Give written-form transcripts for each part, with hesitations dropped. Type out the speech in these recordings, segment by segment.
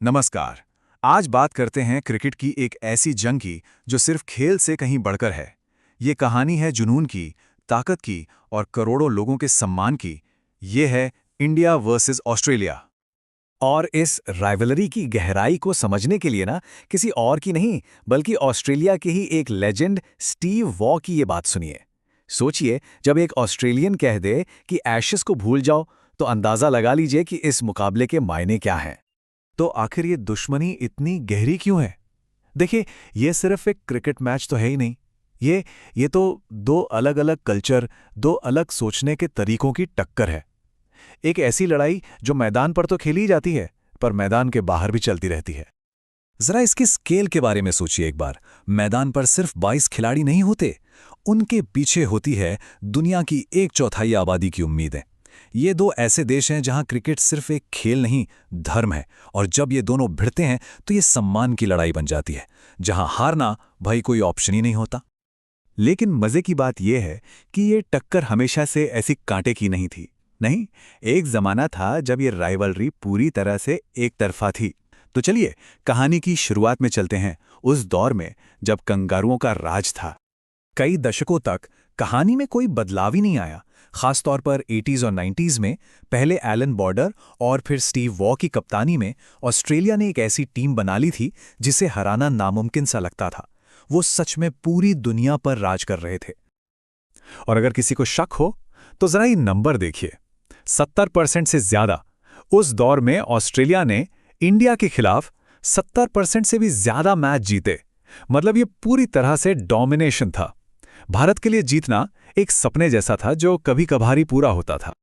नमस्कार। आज बात करते हैं क्रिकेट की एक ऐसी जंग की जो सिर्फ खेल से कहीं बढ़कर है। ये कहानी है जुनून की, ताकत की और करोड़ों लोगों के सम्मान की। ये है इंडिया वर्सेस ऑस्ट्रेलिया। और इस राइवलरी की गहराई को समझने के लिए ना किसी और की नहीं बल्कि ऑस्ट्रेलिया के ही एक लेजेंड स्टीव वॉ की ये बात सुनिए। सोचिए, जब एक ऑस्ट्रेलियन कह दे कि एशेस को भूल जाओ, तो अंदाजा लगा लीजिए कि इस मुकाबले के मायने क्या हैं। तो आखिर ये दुश्मनी इतनी गहरी क्यों है? देखिए, ये सिर्फ एक क्रिकेट मैच तो है ही नहीं। ये तो दो अलग-अलग कल्चर, दो अलग सोचने के तरीकों की टक्कर है। एक ऐसी लड़ाई जो मैदान पर तो खेली जाती है, पर मैदान के बाहर भी चलती रहती है। जरा इसकी स्केल के बारे में सोचिए एक बार। मैदान पर सिर्फ 22 खिलाड़ी नहीं होते, उनके पीछे होती है दुनिया की 1/4 आबादी की उम्मीदें। ये दो ऐसे देश हैं जहां क्रिकेट सिर्फ एक खेल नहीं, धर्म है। और जब ये दोनों भिड़ते हैं तो ये सम्मान की लड़ाई बन जाती है, जहां हारना भाई कोई ऑप्शन ही नहीं होता। लेकिन मजे की बात यह है कि ये टक्कर हमेशा से ऐसी कांटे की नहीं थी। नहीं, एक जमाना था जब ये राइवलरी पूरी तरह से एक तरफा थी। तो चलिए कहानी की शुरुआत में चलते हैं, उस दौर में जब कंगारुओं का राज था। कई दशकों तक कहानी में कोई बदलाव ही नहीं आया। खासतौर पर 80s और 90s में पहले एलन बॉर्डर और फिर स्टीव वॉ की कप्तानी में ऑस्ट्रेलिया ने एक ऐसी टीम बना ली थी जिसे हराना नामुमकिन सा लगता था। वो सच में पूरी दुनिया पर राज कर रहे थे। और अगर किसी को शक हो तो जरा ये नंबर देखिए, 70% से ज्यादा। उस दौर में ऑस्ट्रेलिया ने इंडिया के खिलाफ 70% से भी ज्यादा मैच जीते। मतलब ये पूरी तरह से डोमिनेशन था। भारत के लिए जीतना एक सपने जैसा था जो कभी कभार ही पूरा होता था।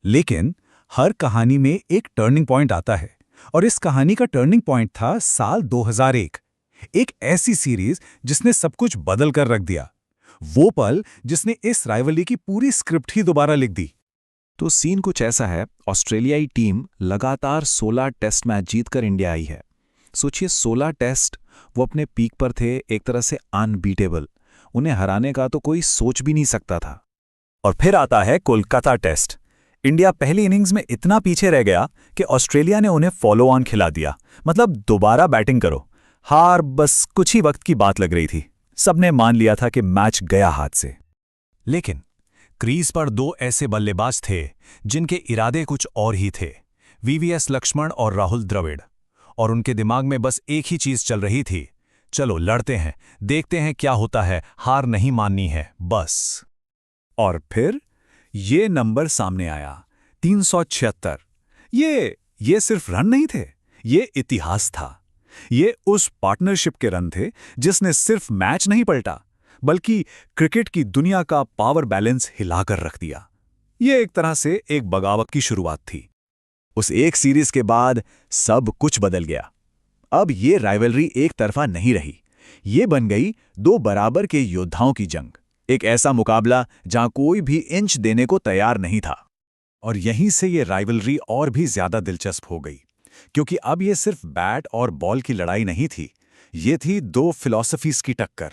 लेकिन हर कहानी में एक टर्निंग पॉइंट आता है, और इस कहानी का टर्निंग पॉइंट था साल 2001। एक ऐसी सीरीज जिसने सब कुछ बदल कर रख दिया। वो पल जिसने इस राइवलरी की पूरी स्क्रिप्ट ही दोबारा लिख दी। तो सीन कुछ ऐसा है, ऑस्ट्रेलियाई टीम लगातार 16 टेस्ट मैच जीतकर इंडिया आई है। सोचिए, 16 टेस्ट। वो अपने पीक पर थे, एक तरह से अनबीटेबल। उन्हें हराने का तो कोई सोच भी नहीं सकता था। और फिर आता है कोलकाता टेस्ट। इंडिया पहली इनिंग्स में इतना पीछे रह गया कि ऑस्ट्रेलिया ने उन्हें फॉलो ऑन खिला दिया। मतलब दोबारा बैटिंग करो। हार बस कुछ ही वक्त की बात लग रही थी। सबने मान लिया था कि मैच गया हाथ से। लेकिन क्रीज पर दो ऐसे बल्लेबाज थे जिनके इरादे कुछ और ही थे, वीवीएस लक्ष्मण और राहुल द्रविड़। और उनके दिमाग में बस एक ही चीज चल रही थी, चलो लड़ते हैं, देखते हैं क्या होता है, हार नहीं माननी है बस। और फिर ये नंबर सामने आया, 376। ये सिर्फ रन नहीं थे, ये इतिहास था। ये उस पार्टनरशिप के रन थे जिसने सिर्फ मैच नहीं पलटा, बल्कि क्रिकेट की दुनिया का पावर बैलेंस हिलाकर रख दिया। ये एक तरह से एक बगावत की शुरुआत थी। उस एक सीरीज के बाद सब कुछ बदल गया। अब ये राइवलरी एक तरफा नहीं रही, ये बन गई दो बराबर के योद्धाओं की जंग। एक ऐसा मुकाबला जहां कोई भी इंच देने को तैयार नहीं था। और यहीं से ये राइवलरी और भी ज्यादा दिलचस्प हो गई, क्योंकि अब ये सिर्फ बैट और बॉल की लड़ाई नहीं थी, ये थी दो फिलॉसफीज की टक्कर।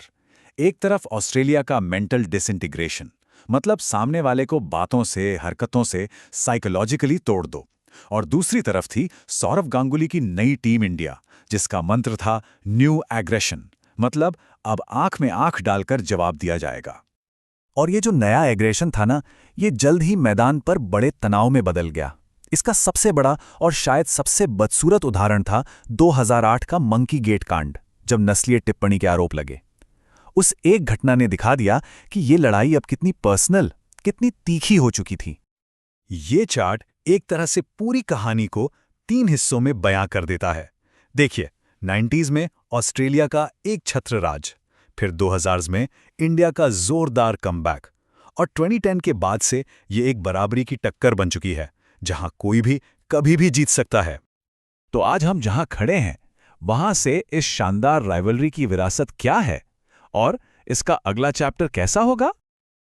एक तरफ ऑस्ट्रेलिया का मेंटल डिसइंटीग्रेशन, मतलब सामने वाले को बातों से, हरकतों से साइकोलॉजिकली तोड़ दो। और दूसरी तरफ थी सौरव गांगुली की नई टीम इंडिया, जिसका मंत्र था न्यू एग्रेशन, मतलब अब आंख में आंख डालकर जवाब दिया जाएगा। और ये जो नया एग्रेशन था ना, ये जल्द ही मैदान पर बड़े तनाव में बदल गया। इसका सबसे बड़ा और शायद सबसे बदसूरत उदाहरण था 2008 का मंकी गेट कांड, जब नस्लीय टिप्पणी के आरोप लगे। उस एक घटना ने दिखा दिया कि ये लड़ाई अब कितनी पर्सनल, कितनी तीखी हो चुकी थी। ये चार्ट एक तरह से पूरी कहानी को 3 हिस्सों में बयां कर देता है। देखिए, 90s में ऑस्ट्रेलिया का एक छत्र राज, फिर 2000s में इंडिया का जोरदार कमबैक, और 2010 के बाद से ये एक बराबरी की टक्कर बन चुकी है, जहां कोई भी कभी भी जीत सकता है। तो आज हम जहां खड़े हैं, वहां से इस शानदार राइवलरी की विरासत क्या है और इसका अगला चैप्टर कैसा होगा?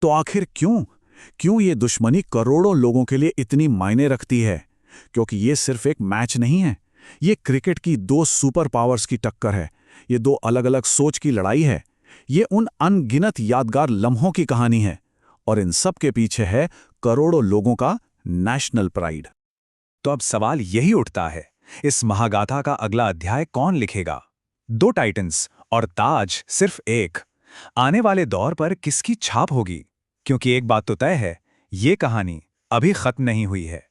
तो आखिर क्यों ये दुश्मनी करोड़ों लोगों के लिए इतनी मायने रखती है? क्योंकि ये सिर्फ एक मैच नहीं है, ये क्रिकेट की दो सुपर पावर्स की टक्कर है। ये दो अलग अलग सोच की लड़ाई है। ये उन अनगिनत यादगार लम्हों की कहानी है, और इन सब के पीछे है करोड़ों लोगों का नेशनल प्राइड। तो अब सवाल यही उठता है इस महागाथा का अगला अध्याय कौन लिखेगा? 2 टाइटन्स और ताज सिर्फ एक। आने वाले दौर पर किसकी छाप होगी? क्योंकि एक बात तो तय है, ये कहानी अभी खत्म नहीं हुई है।